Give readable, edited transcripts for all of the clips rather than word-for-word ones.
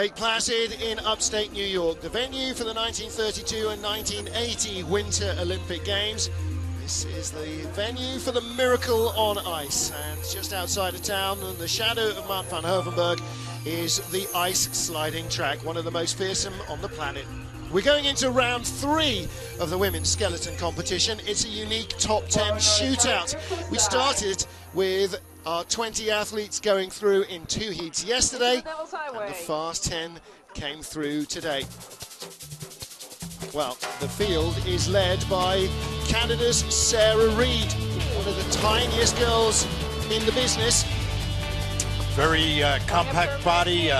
Lake Placid in upstate New York, the venue for the 1932 and 1980 Winter Olympic Games. This is the venue for the Miracle on Ice, and just outside of town, in the shadow of Mount Van Hoevenberg, is the ice sliding track, one of the most fearsome on the planet. We're going into round 3 of the women's skeleton competition. It's a unique top 10 shootout. We started with our 20 athletes going through in 2 heats yesterday, and the fast 10 came through today. Well, the field is led by Canada's Sarah Reid, one of the tiniest girls in the business. Very compact body,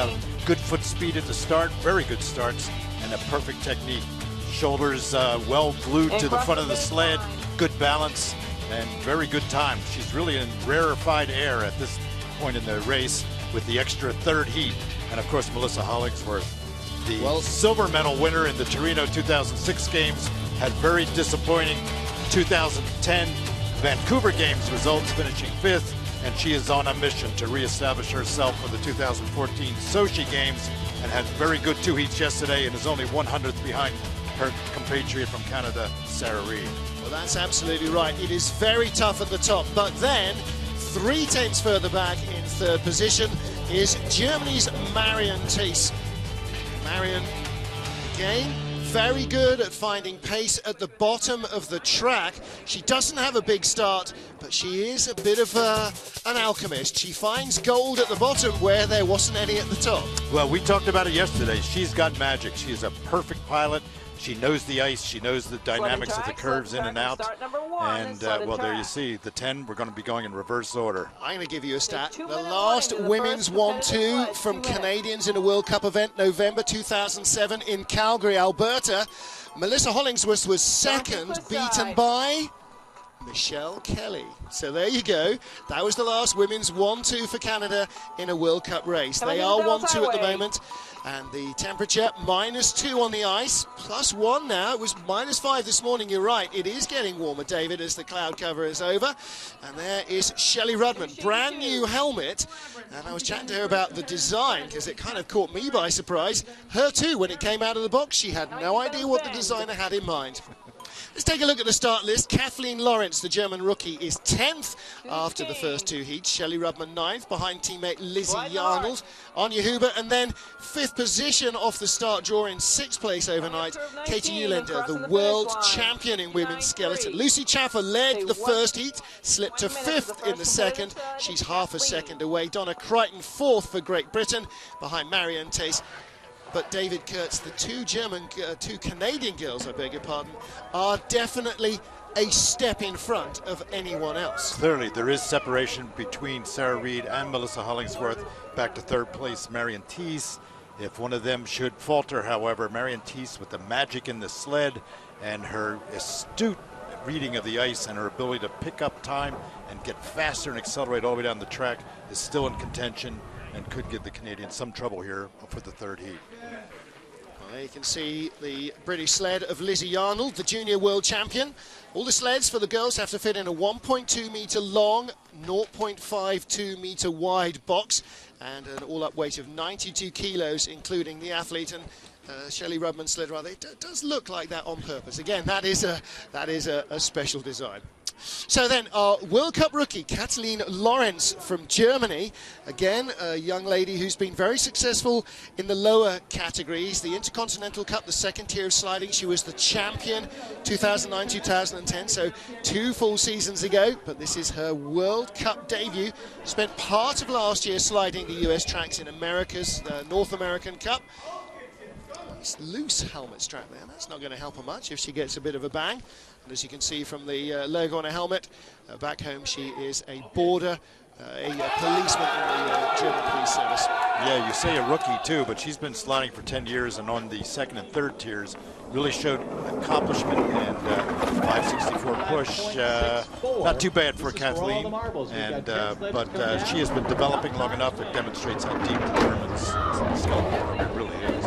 good foot speed at the start, very good starts, and a perfect technique. Shoulders well glued to the front of the sled, good balance, and very good time. She's really in rarefied air at this point in the race with the extra third heat. And of course, Melissa Hollingsworth, the silver medal winner in the Torino 2006 games, had very disappointing 2010 Vancouver Games results, finishing 5th, and she is on a mission to reestablish herself for the 2014 Sochi Games, and had very good 2 heats yesterday and is only 100th behind her compatriot from Canada, Sarah Reid. Well, that's absolutely right. It is very tough at the top, but then 3 tenths further back in 3rd position is Germany's Marion Thies. Marion, again, very good at finding pace at the bottom of the track. She doesn't have a big start, but she is a bit of an alchemist. She finds gold at the bottom where there wasn't any at the top. Well, we talked about it yesterday. She's got magic. She's a perfect pilot. She knows the ice. She knows the dynamics of the curves in and out. And, well, there you see the 10. We're going to be going in reverse order. I'm going to give you a stat. The last women's 1-2 from Canadians in a World Cup event, November 2007 in Calgary, Alberta. Melissa Hollingsworth was second, beaten by Michelle Kelly. So there you go. That was the last women's 1-2 for Canada in a World Cup race. They are 1-2 at the moment. And the temperature, -2 on the ice, +1 now. It was -5 this morning, you're right. It is getting warmer, David, as the cloud cover is over. And there is Shelley Rudman, brand new helmet. And I was chatting to her about the design, because it kind of caught me by surprise. Her too, when it came out of the box, she had no idea what the designer had in mind. Let's take a look at the start list. Kathleen Lawrence, the German rookie, is 10th after the first 2 heats. Shelley Rudman 9th, behind teammate Lizzie Yarnold. Anja Huber, and then 5th position off the start draw in 6th place overnight. Katie Uhlaender, the world champion in women's skeleton. Lucy Chaffer led the first heat, slipped to 5th in the second. She's half a second away. Donna Crichton 4th for Great Britain, behind Marion Thies. But David Kurtz, the 2 Canadian girls, I beg your pardon, are definitely a step in front of anyone else. Clearly, there is separation between Sarah Reid and Melissa Hollingsworth. Back to 3rd place, Marion Thies. If one of them should falter, however, Marion Thies, with the magic in the sled and her astute reading of the ice and her ability to pick up time and get faster and accelerate all the way down the track, is still in contention and could give the Canadians some trouble here for the 3rd heat. Well, you can see the British sled of Lizzie Yarnold, the junior world champion. All the sleds for the girls have to fit in a 1.2 metre long, 0.52 metre wide box, and an all-up weight of 92 kilos, including the athlete. And Shelley Rudman's sled, rather, it does look like that on purpose. Again, that is a special design. So then, our World Cup rookie, Kathleen Lawrence from Germany. Again, a young lady who's been very successful in the lower categories. The Intercontinental Cup, the 2nd tier of sliding. She was the champion 2009-2010, so 2 full seasons ago. But this is her World Cup debut. Spent part of last year sliding the US tracks in America's North American Cup. Nice loose helmet strap there. That's not going to help her much if she gets a bit of a bang. And as you can see from the logo on her helmet, back home she is a border, a policeman in the German police service. Yeah, you say a rookie too, but she's been sliding for 10 years and on the 2nd and 3rd tiers. Really showed accomplishment and 564 push. Not too bad for Kathleen, and but she has been developing long enough. It demonstrates how deep the Germans' skill really is.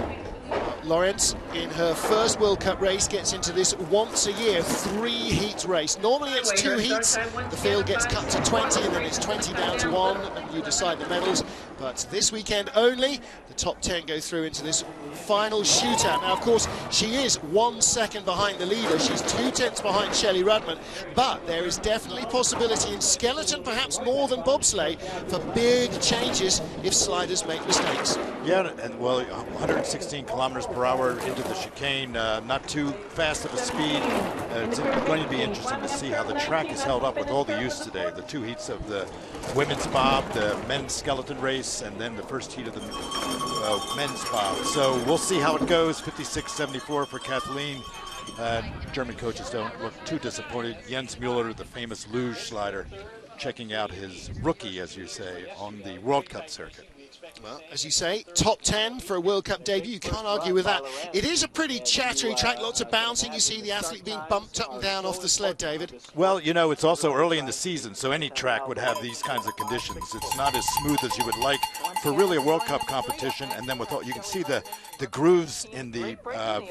Lawrence, in her first World Cup race, gets into this once-a-year 3-heat race. Normally it's 2 heats, the field gets cut to 20, and then it's 20 down to 1, and you decide the medals. But this weekend only, the top 10 go through into this final shootout. Now, of course, she is 1 second behind the leader. She's 2/10 behind Shelley Rudman, but there is definitely possibility in skeleton, perhaps more than bobsleigh, for big changes if sliders make mistakes. Yeah, and well, 116 kilometers per hour into the chicane, not too fast of a speed. It's going to be interesting to see how the track is held up with all the use today. The 2 heats of the women's bob, the men's skeleton race, and then the first heat of the men's bob. So we'll see how it goes. 56.74 for Kathleen. German coaches don't look too disappointed. Jens Müller, the famous luge slider, checking out his rookie, as you say, on the World Cup circuit. Well, as you say, top 10 for a World Cup debut. You can't argue with that. It is a pretty chattery track, lots of bouncing. You see the athlete being bumped up and down off the sled, David. Well, you know, it's also early in the season, so any track would have these kinds of conditions. It's not as smooth as you would like for really a World Cup competition. And then with all, you can see the grooves in the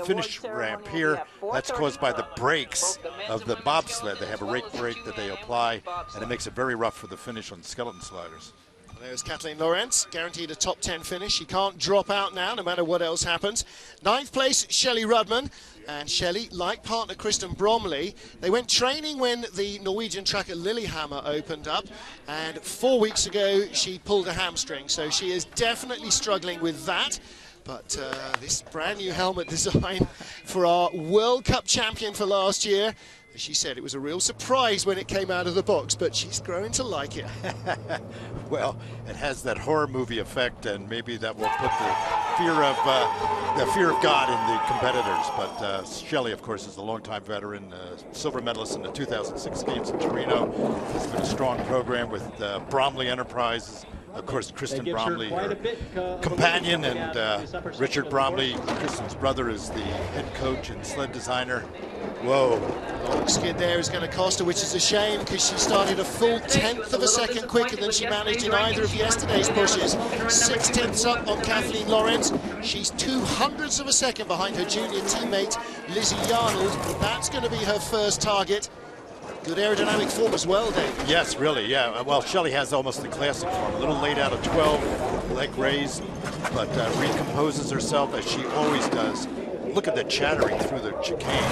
finish ramp here. That's caused by the brakes of the bobsled. They have a rake brake that they apply, and it makes it very rough for the finish on skeleton sliders. There's Kathleen Lawrence, guaranteed a top 10 finish. She can't drop out now, no matter what else happens. 9th place, Shelley Rudman. And Shelley, like partner Kristen Bromley, they went training when the Norwegian track at Lillehammer opened up. And 4 weeks ago, she pulled a hamstring. So she is definitely struggling with that. But this brand new helmet design for our World Cup champion for last year, as she said, it was a real surprise when it came out of the box, but she's growing to like it. Well, it has that horror movie effect, and maybe that will put the fear of God in the competitors. But Shelley, of course, is a longtime veteran, silver medalist in the 2006 Games in Torino. It's been a strong program with Bromley Enterprises. Of course, Kristen Bromley, her companion, and Richard Bromley, Kristen's brother, is the head coach and sled designer. Whoa. Long skid there is going to cost her, which is a shame because she started a full 1/10 of a second quicker than she managed in either of yesterday's pushes. 6/10 up on Kathleen Lawrence. She's 2/100ths of a second behind her junior teammate, Lizzie Yarnold. That's going to be her first target. Good aerodynamic form as well, Dave. Yes, really, yeah. Well, Shelley has almost the classic form. A little late out of 12, leg raised, but recomposes herself as she always does. Look at the chattering through the chicane.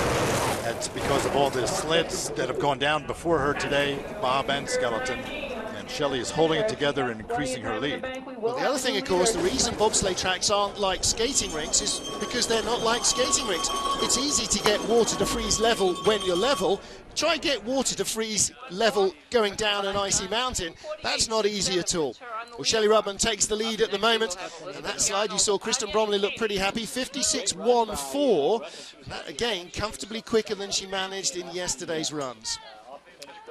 That's because of all the sleds that have gone down before her today, bob and skeleton. And Shelley is holding it together and increasing her lead. Well, the other thing, of course, the reason bobsleigh tracks aren't like skating rinks is because they're not like skating rinks. It's easy to get water to freeze level when you're level. Try get water to freeze level going down an icy mountain. That's not easy at all. Well, Shelley Rudman takes the lead at the moment. And that slide, you saw Kristen Bromley look pretty happy. 56.14. That, again, comfortably quicker than she managed in yesterday's runs.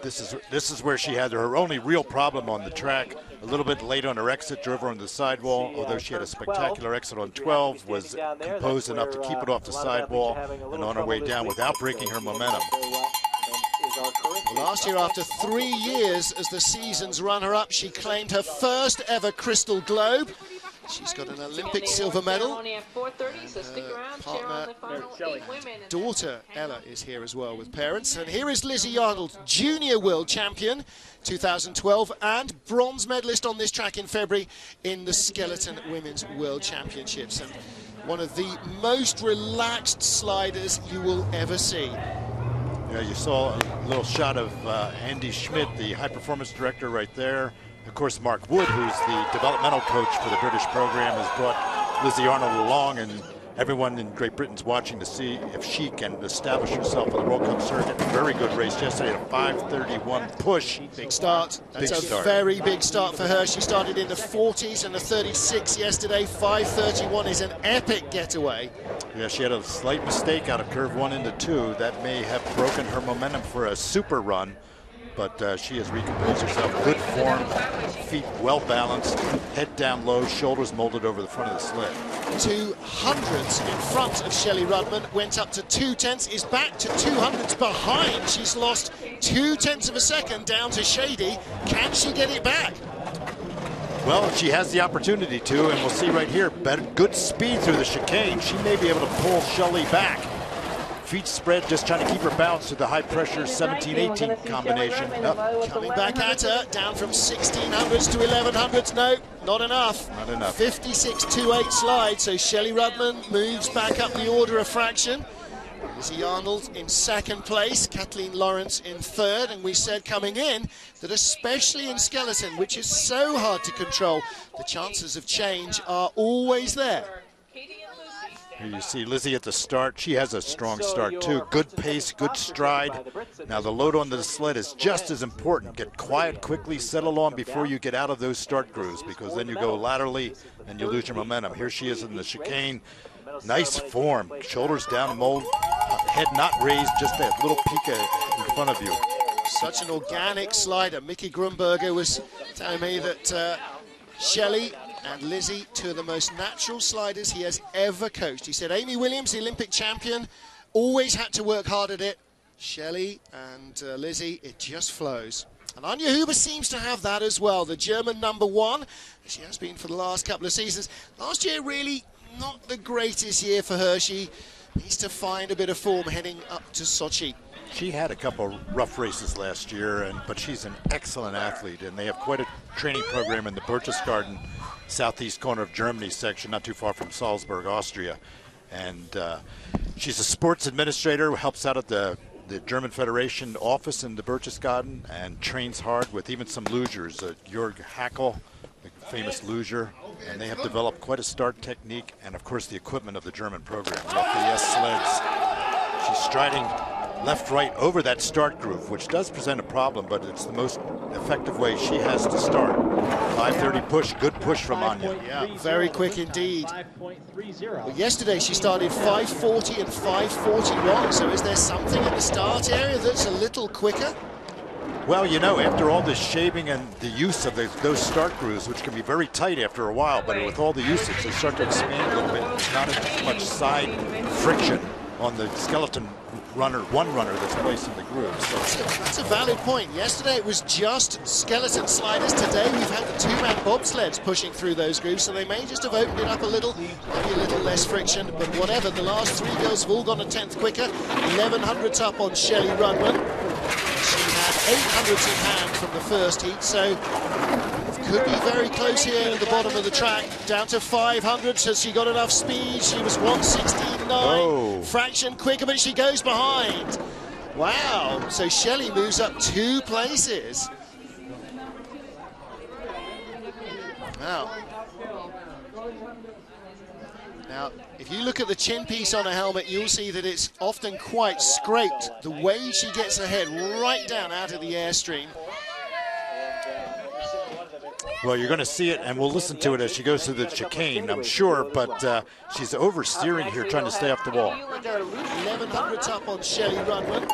This is where she had her only real problem on the track. A little bit late on her exit, drove her on the sidewall, although she had a spectacular exit on 12, was composed enough to keep it off the sidewall and on her way down without breaking her momentum. Last year, after 3 years as the season's runner-up, she claimed her first ever Crystal Globe. She's got an Olympic silver medal. Partner, daughter Ella is here as well with parents. And here is Lizzie Yarnold, junior world champion 2012 and bronze medalist on this track in February in the skeleton women's world championships. And one of the most relaxed sliders you will ever see. Yeah, you saw a little shot of Andy Schmidt, the high-performance director right there. Of course, Mark Wood, who's the developmental coach for the British program, has brought Lizzie Yarnold along, and everyone in Great Britain's watching to see if she can establish herself on the World Cup circuit. Very good race yesterday, a 5:31 push. Big start. That's a very big start for her. She started in the 40s and the 36 yesterday. 5:31 is an epic getaway. Yeah, she had a slight mistake out of curve 1 into 2. That may have broken her momentum for a super run, but she has recomposed herself. Good form, feet well balanced, head down low, shoulders molded over the front of the sled. 200ths in front of Shelley Rudman, went up to 2/10, is back to 200ths behind. She's lost 2/10 of a second down to Shady. Can she get it back? Well, she has the opportunity to, and we'll see right here. Good speed through the chicane. She may be able to pull Shelley back. Feet spread, just trying to keep her balanced with the high-pressure 17-18 combination. Coming back at her, down from 1600s to 1100s. No, not enough. Not enough. 56.28 slide, so Shelley Rudman moves back up the order a fraction. Lizzie Arnold in second place, Kathleen Lawrence in third, and we said coming in that especially in skeleton, which is so hard to control, the chances of change are always there. Here you see Lizzie at the start. She has a strong start too. Good pace, good stride. Now the load on the sled is just as important. Get quiet quickly, settle on before you get out of those start grooves, because then you go laterally and you lose your momentum. Here she is in the chicane. Nice form, shoulders down, mold, head not raised, just that little peak in front of you. Such an organic slider. Mickey Grunberger was telling me that Shelley and Lizzie, two of the most natural sliders he has ever coached. He said Amy Williams, the Olympic champion, always had to work hard at it. Shelley and Lizzie, it just flows. And Anja Huber seems to have that as well, the German #1. She has been for the last couple of seasons. Last year, really not the greatest year for her. She needs to find a bit of form heading up to Sochi. She had a couple rough races last year, but she's an excellent athlete, and they have quite a training program in the Berchtesgaden, southeast corner of Germany section, not too far from Salzburg, Austria. And she's a sports administrator who helps out at the German Federation office in the Berchtesgaden and trains hard with even some lugers, Jörg Hackel, the famous luger, and they have developed quite a start technique and, of course, the equipment of the German program. Lafayette sleds. She's striding left, right over that start groove, which does present a problem, but it's the most effective way she has to start. 5:30 push, good push from Anja. Yeah, very quick indeed. Well, yesterday she started 5:40 and 5:41, so is there something in the start area that's a little quicker? Well, you know, after all this shaving and the use of those start grooves, which can be very tight after a while, but with all the usage, they start to expand a little bit. There's not as much side friction on the skeleton one runner that's placed in the groove. So that's a valid point. Yesterday it was just skeleton sliders. Today we've had the two-man bobsleds pushing through those grooves, so they may just have opened it up a little, maybe a little less friction, but whatever. The last three girls have all gone a tenth quicker. 1100s up on Shelley Rudman. She had 800s in hand from the first heat, so could be very close here at the bottom of the track. Down to 500s. Has she got enough speed? She was 1:16.9. Fraction quicker, but she goes behind. Wow. So Shelley moves up 2 places. Wow. Now, if you look at the chin piece on a helmet, you'll see that it's often quite scraped. The way she gets her head right down out of the airstream. Well, you're going to see it, and we'll listen to it as she goes through the chicane, I'm sure, but she's oversteering here, trying to stay off the wall. 1100s up on Shelley Rudman.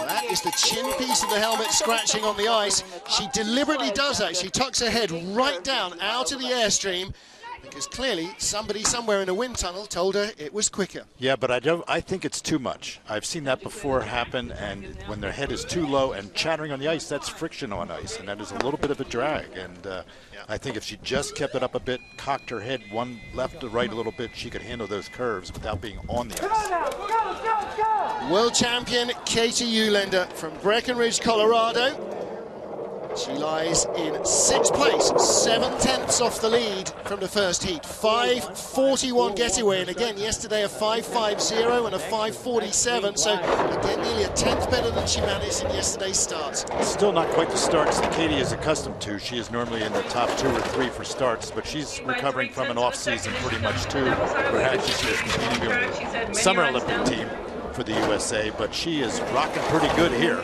That is the chin piece of the helmet scratching on the ice. She deliberately does that. She tucks her head right down out of the airstream, because clearly somebody somewhere in a wind tunnel told her it was quicker. Yeah, but I think it's too much. I've seen that before happen, and when their head is too low and chattering on the ice, that's friction on ice, and that is a little bit of a drag. And I think if she just kept it up a bit, cocked her head one left to right a little bit, she could handle those curves without being on the ice. World champion Katie Uhlaender from Breckenridge, Colorado. She lies in 6th place, 7/10ths off the lead from the first heat. 5:41 getaway, and again yesterday a 5:50 and a 5:47, so again nearly a 10th better than she managed in yesterday's starts. Still not quite the starts that Katie is accustomed to. She is normally in the top 2 or 3 for starts, but she's recovering from an off-season pretty much too. Perhaps she was competing with the Summer Olympic team for the USA, but she is rocking pretty good here.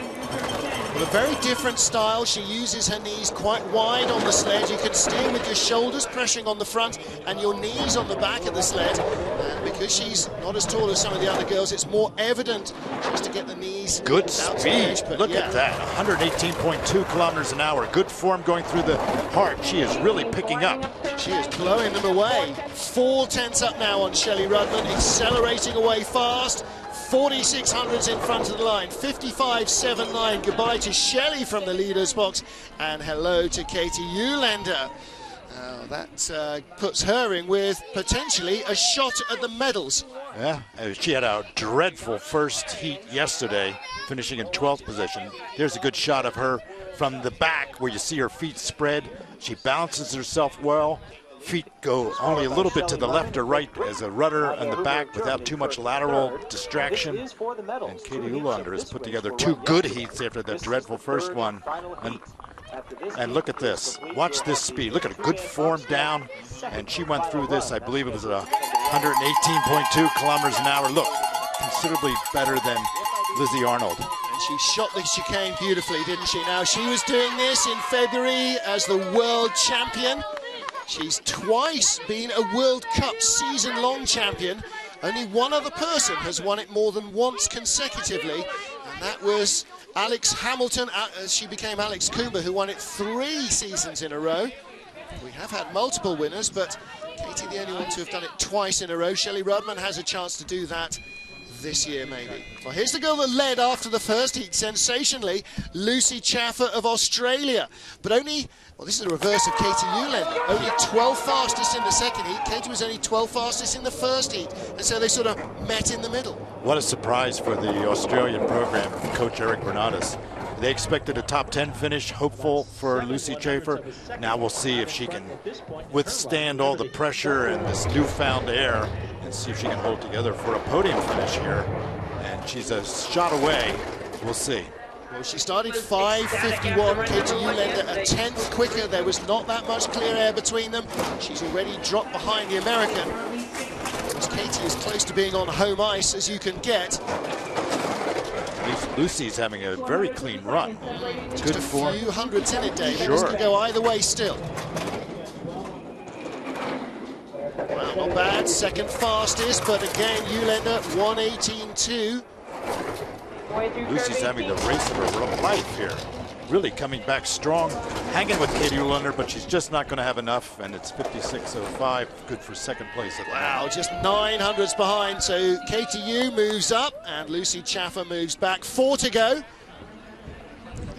Well, a very different style. She uses her knees quite wide on the sled. You can steer with your shoulders pressing on the front and your knees on the back of the sled. And because she's not as tall as some of the other girls, it's more evident just to get the knees. Good speed. Look at that. 118.2 kilometers an hour. Good form going through the heart. She is really picking up. She is blowing them away. 4/10ths up now on Shelley Rudman, accelerating away fast. 4600s in front of the line, 55.79. Goodbye to Shelley from the leader's box, and hello to Katie Eulander. That puts her in with potentially a shot at the medals. Yeah, she had a dreadful first heat yesterday, finishing in 12th position. There's a good shot of her from the back where you see her feet spread. She balances herself well. Feet go only a little bit to the left or right as a rudder on the back without too much lateral distraction. And Katie Eulander has put together 2 good heats after that dreadful first one. And look at this. Watch this speed. Look at a good form down. And she went through this, I believe it was at 118.2 kilometers an hour. Look, considerably better than Lizzie Arnold. And she shot the chicane beautifully, didn't she? Now, she was doing this in February as the world champion. She's twice been a World Cup season-long champion. Only one other person has won it more than once consecutively, and that was Alex Hamilton. She became Alex Cooper, who won it 3 seasons in a row. We have had multiple winners, but Katie the only one to have done it twice in a row. Shelley Rudman has a chance to do that this year, maybe. Well, here's the girl that led after the first heat, sensationally, Lucy Chaffer of Australia. But only, well, this is the reverse of Katie Eulander. Only 12th fastest in the second heat. Katie was only 12th fastest in the first heat. And so they sort of met in the middle. What a surprise for the Australian program, Coach Eric Bernardis. They expected a top 10 finish, hopeful for Lucy Chaffer. Now we'll see if she can withstand all the pressure and this newfound air and see if she can hold together for a podium finish here. And she's a shot away. We'll see. Well, she started 5:51, Katie Eulander a 10th quicker. There was not that much clear air between them. She's already dropped behind the American. Because Katie is close to being on home ice as you can get. Lucy's having a very clean run. Just good a form. few hundreds in it, David. Sure. This could go either way still. Well, not bad. Second fastest, but again, Eulander 1:18.2. Lucy's having the race of her life here. Really coming back strong, hanging with Katie Eulander, but she's just not going to have enough, and it's 56.05, good for second place at the moment. Just 900s behind, so Katie Ewe moves up, and Lucy Chaffer moves back. 4 to go.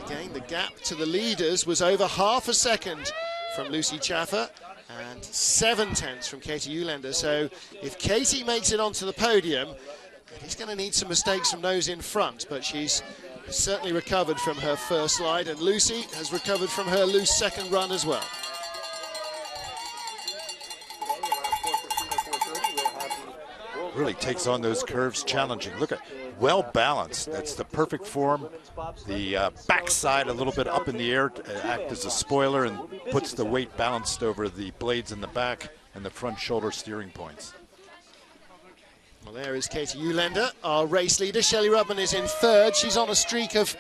Again, the gap to the leaders was over half a second from Lucy Chaffer, and 7/10 from Katie Eulander. So if Katie makes it onto the podium, he's going to need some mistakes from those in front, but she's certainly recovered from her first slide, and Lucy has recovered from her loose second run as well. Really takes on those curves challenging. Look at, well balanced. That's the perfect form. The backside a little bit up in the air to act as a spoiler and puts the weight balanced over the blades in the back and the front shoulder steering points. Well, there is Katie Eulander, our race leader. Shelley Rudman is in third. She's on a streak of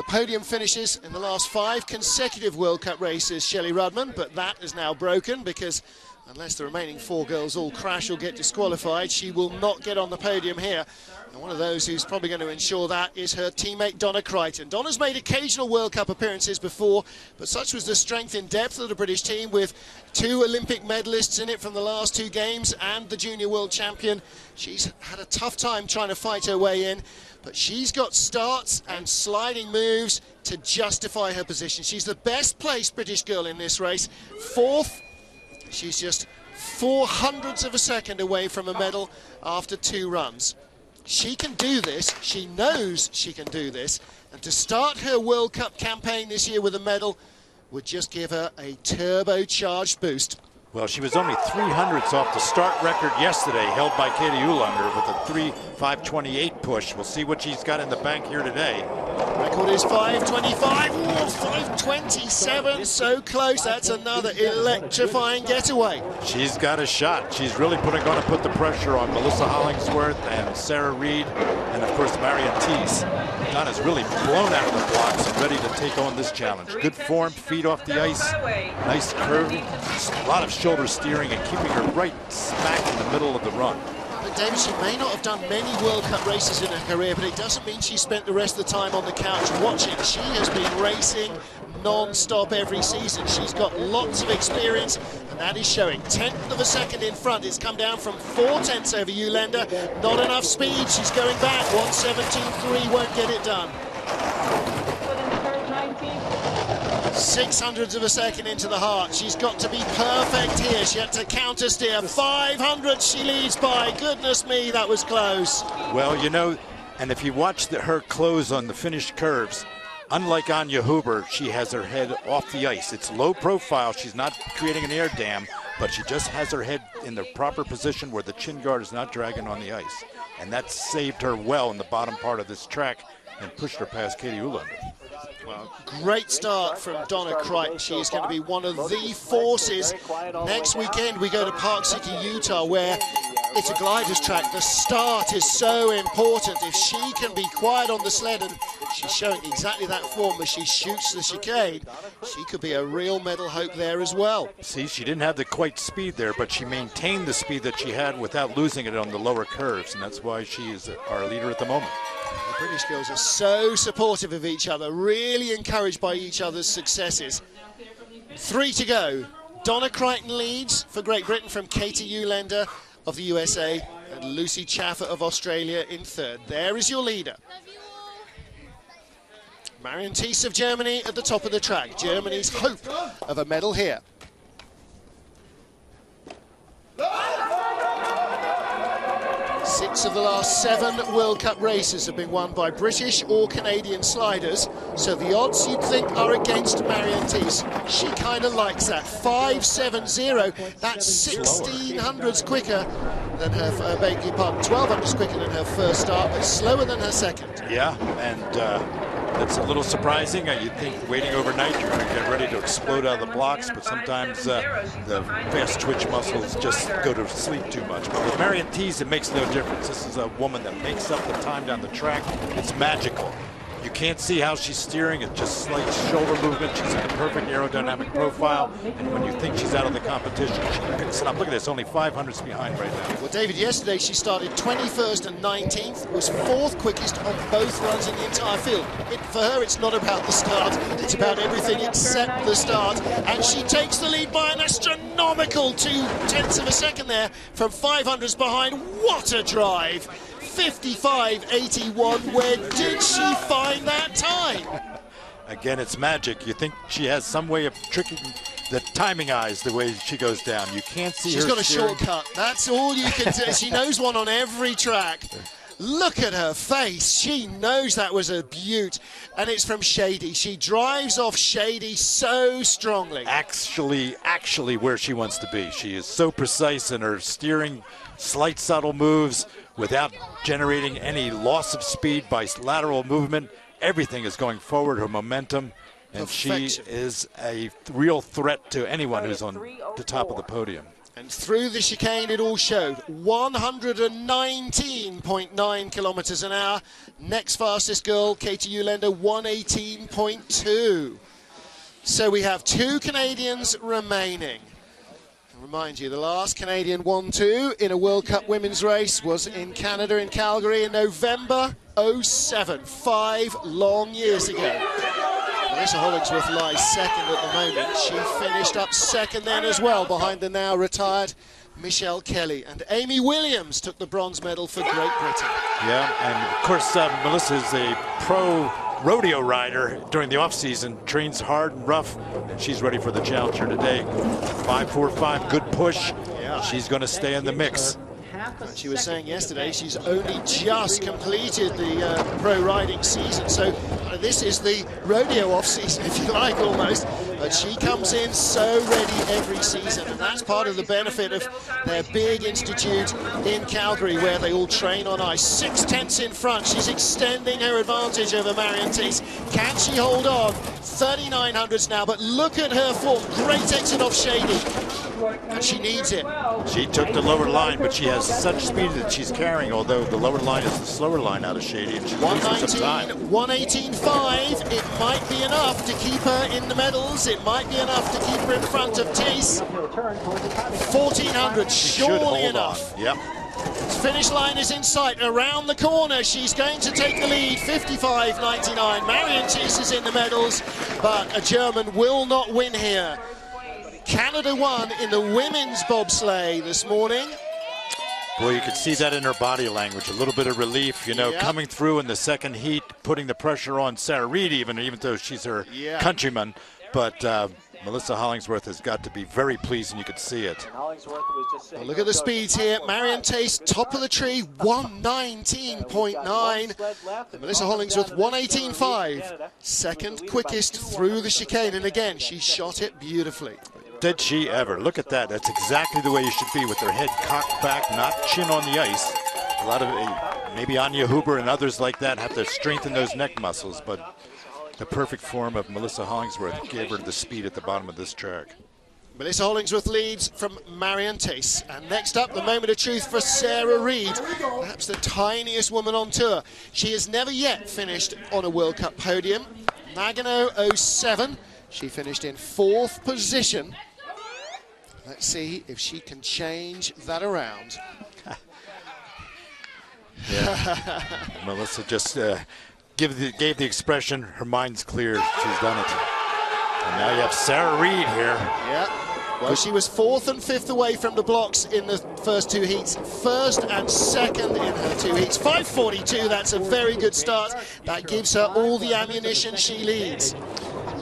podium finishes in the last 5 consecutive World Cup races, Shelley Rudman, but that is now broken because unless the remaining 4 girls all crash or get disqualified, she will not get on the podium here. And one of those who's probably going to ensure that is her teammate Donna Crichton. Donna's made occasional World Cup appearances before, but such was the strength in depth of the British team with 2 Olympic medalists in it from the last 2 games and the junior world champion. She's had a tough time trying to fight her way in, but she's got starts and sliding moves to justify her position. She's the best placed British girl in this race, 4th. She's just 0.04 of a second away from a medal after 2 runs. She can do this. She knows she can do this. And to start her World Cup campaign this year with a medal would just give her a turbocharged boost. Well, she was only 300ths off the start record yesterday, held by Katie Eulander with a 3:5:28 push. We'll see what she's got in the bank here today. Record is 5:25. Ooh, 5:27. So close. That's another electrifying getaway. She's got a shot. She's really going to put the pressure on Melissa Hollingsworth and Sarah Reed, and of course Marion Teese. Donna's really blown out of the blocks and ready to take on this challenge. Good form, feet off the ice, nice curve, a lot of shoulder steering and keeping her right smack in the middle of the run. But David, she may not have done many World Cup races in her career, but it doesn't mean she spent the rest of the time on the couch watching. She has been racing non-stop every season. She's got lots of experience, and that is showing. 1/10 of a second in front. It's come down from 4/10 over Eulander. Not enough speed. She's going back. 1:17.3 won't get it done. 600ths of a second into the heart. She's got to be perfect here. She had to counter steer. 500 she leads by. Goodness me, that was close. Well, you know, and if you watch her close on the finished curves, unlike Anya Huber, she has her head off the ice. It's low profile. She's not creating an air dam, but she just has her head in the proper position where the chin guard is not dragging on the ice. And that saved her well in the bottom part of this track and pushed her past Katie Eulander. Well, great start from Donna Crichton. She is going to be one of the forces. Next weekend we go to Park City, Utah, where it's a glider's track. The start is so important. If she can be quiet on the sled, and she's showing exactly that form as she shoots the chicane, she could be a real medal hope there as well. See, she didn't have the quite speed there, but she maintained the speed that she had without losing it on the lower curves, and that's why she is our leader at the moment. The British girls are so supportive of each other, really encouraged by each other's successes. 3 to go. Donna Crichton leads for Great Britain from Katie Eulander of the USA and Lucy Chaffer of Australia in 3rd. There is your leader. Marion Thies of Germany at the top of the track. Germany's hope of a medal here. Six of the last 7 World Cup races have been won by British or Canadian sliders, so the odds you'd think are against Marion Thies. She kind of likes that. 5.70, that's 1600ths quicker than her, beg your pardon, 1200ths quicker than her first start, but slower than her second. Yeah, and that's a little surprising. You'd think waiting overnight you're going to get ready to explode out of the blocks, but sometimes the fast twitch muscles just go to sleep too much. But with Marion Thies, it makes no difference. This is a woman that makes up the time down the track. It's magical. You can't see how she's steering. It's just slight shoulder movement. She's in a perfect aerodynamic profile. And when you think she's out of the competition, she picks it up. Look at this, only 500ths behind right now. Well, David, yesterday she started 21st and 19th, was 4th quickest on both runs in the entire field. For her, it's not about the start. It's about everything except the start. And she takes the lead by an astronomical 0.2 of a second there from 500ths behind. What a drive! 55.81. Where did she find that time? Again, it's magic. You think she has some way of tricking the timing eyes the way she goes down. You can't see her. She's got a steering. shortcut. That's all you can do. She knows one on every track. Look at her face. She knows that was a beaut. And it's from Shady. She drives off Shady so strongly. Actually where she wants to be. She is so precise in her steering, slight subtle moves without generating any loss of speed by lateral movement. Everything is going forward, her momentum, and Perfection. she is a real threat to anyone who's on the top of the podium. And through the chicane, it all showed 119.9 kilometers an hour. Next fastest girl, Katie Eulander, 118.2. So we have 2 Canadians remaining. Remind you, the last Canadian 1-2 in a World Cup women's race was in Canada, in Calgary, in November 07, 5 long years ago. Melissa Hollingsworth lies second at the moment. She finished up second then as well, behind the now retired Michelle Kelly. And Amy Williams took the bronze medal for Great Britain. Yeah, and of course, Melissa is a pro rodeo rider during the off-season, trains hard and rough, and she's ready for the challenger today. 5.45, good push. Yeah. She's going to stay in the mix. She was saying yesterday she's only just completed the pro riding season, so this is the rodeo off season, if you like, almost. But she comes in so ready every season, and that's part of the benefit of their big institute in Calgary, where they all train on ice. 6/10 in front. She's extending her advantage over Marion Thies. Can she hold on? 3900ths now, but look at her form. Great exit off Shady, and she needs it. She took the lower line, but she has such speed that she's carrying, although the lower line is the slower line out of Shady, and she's losing some time. 118.5. It might be enough to keep her in the medals. It might be enough to keep her in front of Thies. 1400, She should surely hold enough. on. Yep. Finish line is in sight, around the corner. She's going to take the lead, 55.99. Marion Thies is in the medals, but a German will not win here. Canada won in the women's bobsleigh this morning. Boy, you could see that in her body language, a little bit of relief, you know, coming through in the second heat, putting the pressure on Sarah Reid, even though she's her countryman. But Melissa Hollingsworth has got to be very pleased, and you could see it. Well, look at the speeds here. Marion Thies, top of the tree, 119.9. Melissa Hollingsworth, 118.5. Second quickest through the chicane, and again, she shot it beautifully. Did she ever? Look at that. That's exactly the way you should be, with her head cocked back, not chin on the ice. A lot of, maybe Anya Huber and others like that have to strengthen those neck muscles, but the perfect form of Melissa Hollingsworth gave her the speed at the bottom of this track. Melissa Hollingsworth leads from Marion Thies. And next up, the moment of truth for Sarah Reid, perhaps the tiniest woman on tour. She has never yet finished on a World Cup podium. Nagano 07, she finished in 4th position. Let's see if she can change that around. Melissa just gave the expression, her mind's clear, she's done it. And now you have Sarah Reid here. Yeah. Well, she was 4th and 5th away from the blocks in the first 2 heats. 1st and 2nd in her 2 heats. 5:42, that's a very good start. That gives her all the ammunition she needs.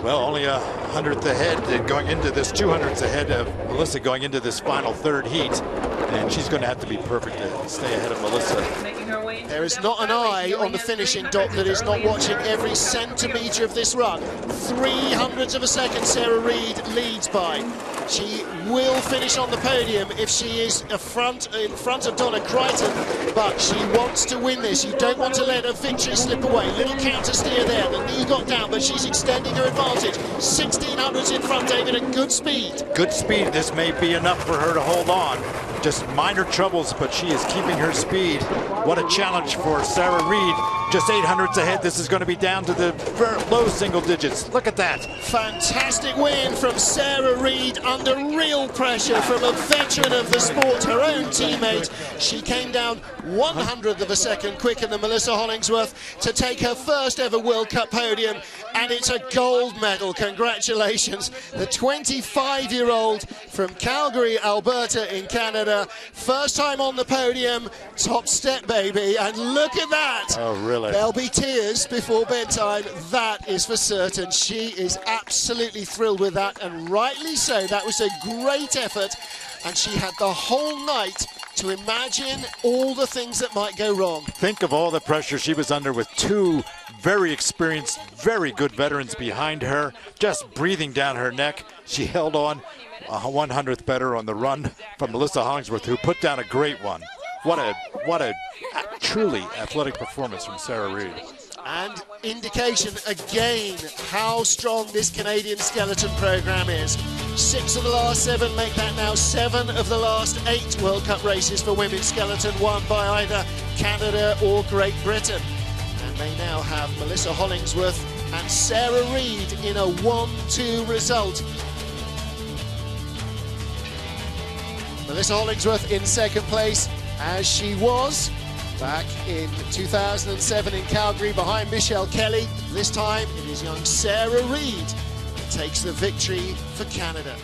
Well, only 100th ahead going into this, 200ths ahead of Melissa going into this final 3rd heat. And she's going to have to be perfect to stay ahead of Melissa. There is not an eye on the finishing dock that is not watching every centimetre of this run. 300ths of a second Sarah Reid leads by. She will finish on the podium if she is in front of Donna Crichton, but she wants to win this. You don't want to let her victory slip away. Little counter steer there. The knee got down, but she's extending her advantage. 1600s in front, David, at good speed. Good speed. This may be enough for her to hold on. Just minor troubles, but she is keeping her speed. What a challenge for Sarah Reid. Just 800ths ahead. This is going to be down to the very low single digits. Look at that. Fantastic win from Sarah Reid under real pressure from a veteran of the sport, her own teammate. She came down 100th of a second quicker than Melissa Hollingsworth to take her first ever World Cup podium, and it's a gold medal. Congratulations. The 25-year-old from Calgary, Alberta in Canada. First time on the podium, top step, baby, and look at that. Oh, really? There'll be tears before bedtime, that is for certain. She is absolutely thrilled with that, and rightly so. That was a great effort, and she had the whole night to imagine all the things that might go wrong. Think of all the pressure she was under with 2 very experienced, very good veterans behind her, just breathing down her neck. She held on 100th better on the run from Melissa Hollingsworth, who put down a great one. What a truly athletic performance from Sarah Reid. And indication again how strong this Canadian skeleton program is. 6 of the last 7 make that now 7 of the last 8 World Cup races for women's skeleton, won by either Canada or Great Britain. And they now have Melissa Hollingsworth and Sarah Reid in a 1-2 result. Melissa Hollingsworth in second place, as she was back in 2007 in Calgary behind Michelle Kelly. This time it is young Sarah Reid that takes the victory for Canada.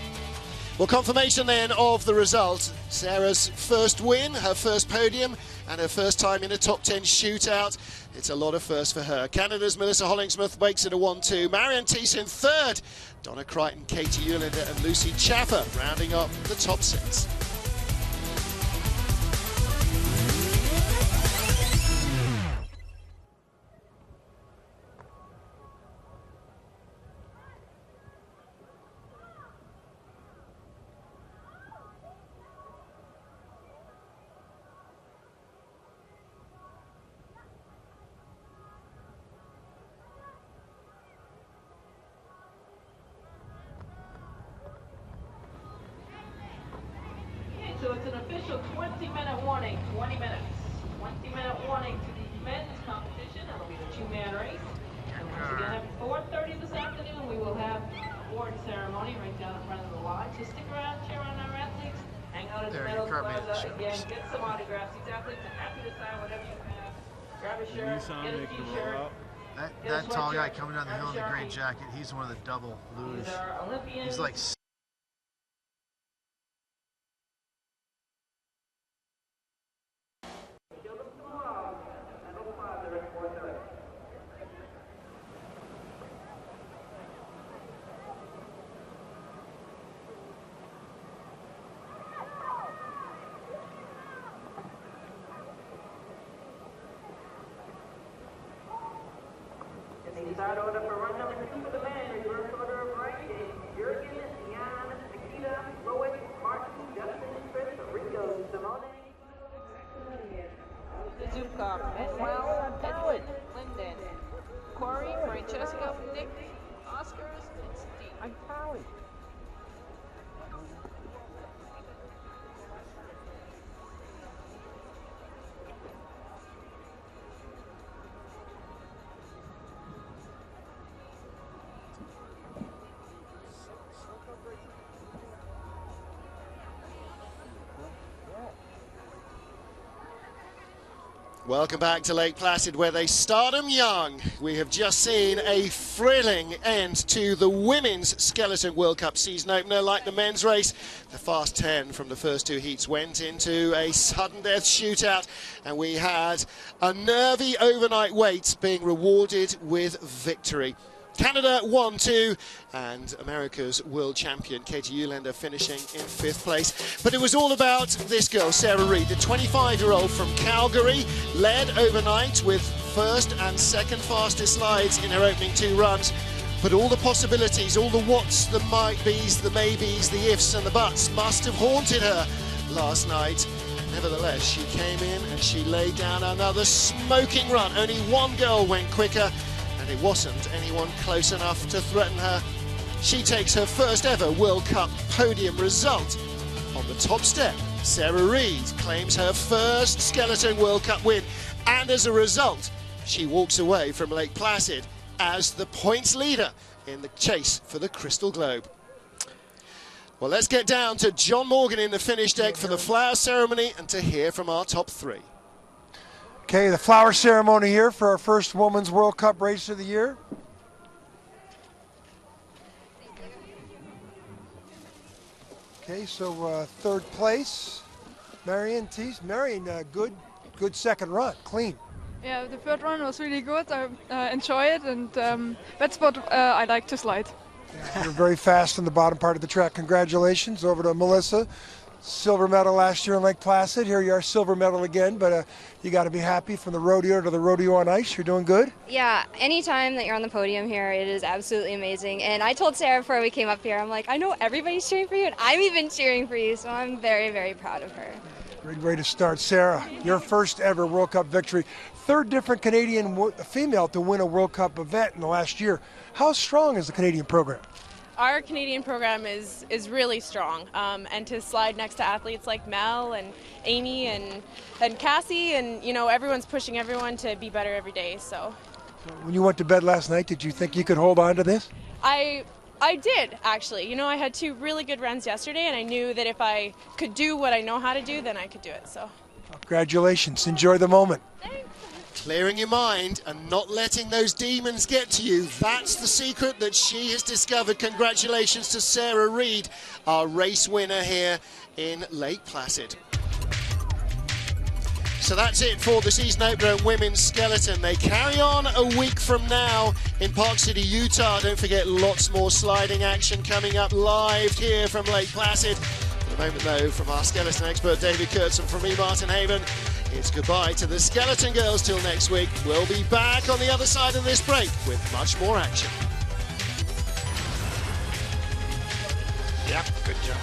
Well, confirmation then of the result. Sarah's first win, her first podium, and her first time in a top 10 shootout. It's a lot of firsts for her. Canada's Melissa Hollingsworth makes it a 1-2. Marion Thies in third. Donna Crichton, Katie Uhlaender and Lucy Chaffer rounding up the top 6. So it's an official 20-minute warning, 20 minutes. 20-minute warning to the men's competition. It'll be the 2-man race. And once again, at 4:30 this afternoon, we will have award ceremony right down in front of the lodge. So stick around, cheer on our athletes, hang out at the medal plaza again, get some autographs. These athletes grab a shirt, get a t-shirt. That tall guy coming down the hill in the gray jacket, he's one of the double luge. He's like... Start order for run number 2 for the men. Reverse order of right is Jurgen, Jan, Nikita, Lois, Martin, Justin, Chris, Rico, Simone. Zubkov, Manuel, Edwin, Linden, Corey, Francesco, Nick, Oscars, and Steve. I'm Howie. Welcome back to Lake Placid, where they start 'em young. We have just seen a thrilling end to the Women's Skeleton World Cup season opener. Like the men's race, the fast 10 from the first 2 heats went into a sudden death shootout, and we had a nervy overnight wait being rewarded with victory. Canada 1-2, and America's world champion Katie Uhlaender finishing in 5th place. But it was all about this girl, Sarah Reid, the 25-year-old from Calgary, led overnight with first and second fastest slides in her opening 2 runs. But all the possibilities, all the whats, the might be's, the maybes, the ifs and the buts must have haunted her last night. Nevertheless, she came in and she laid down another smoking run. Only one girl went quicker, and it wasn't anyone close enough to threaten her. She takes her first ever World Cup podium result. On the top step, Sarah Reid claims her first Skeleton World Cup win, and as a result, she walks away from Lake Placid as the points leader in the chase for the Crystal Globe. Well, let's get down to John Morgan in the finish deck for the flower ceremony and to hear from our top 3. Okay, the flower ceremony here for our first Women's World Cup race of the year. Okay, so 3rd place, Marion Tees. Marion, good second run, clean. Yeah, the 3rd run was really good. I enjoy it, and that's what I like to slide. Yeah, you're very fast in the bottom part of the track. Congratulations. Over to Melissa. Silver medal last year in Lake Placid. Here you are, silver medal again, but you got to be happy from the rodeo to the rodeo on ice. You're doing good? Yeah, anytime that you're on the podium here, it is absolutely amazing. And I told Sarah before we came up here, I'm like, I know everybody's cheering for you, and I'm even cheering for you, so I'm very, very proud of her. Great way to start. Sarah, your first ever World Cup victory. 3rd different Canadian female to win a World Cup event in the last year. How strong is the Canadian program? Our Canadian program is really strong, and to slide next to athletes like Mel and Amy and Cassie, and you know, everyone's pushing everyone to be better every day. So when you went to bed last night, did you think you could hold on to this? I did, actually. You know, I had 2 really good runs yesterday, and I knew that if I could do what I know how to do, then I could do it. So congratulations. Enjoy the moment. Thanks. Clearing your mind and not letting those demons get to you. That's the secret that she has discovered. Congratulations to Sarah Reid, our race winner here in Lake Placid. So that's it for the season opener in Women's Skeleton. They carry on a week from now in Park City, Utah. Don't forget, lots more sliding action coming up live here from Lake Placid. For the moment, though, from our skeleton expert David Kurtz and from me, Martin Haven, it's goodbye to the Skeleton Girls till next week. We'll be back on the other side of this break with much more action. Yeah, good job.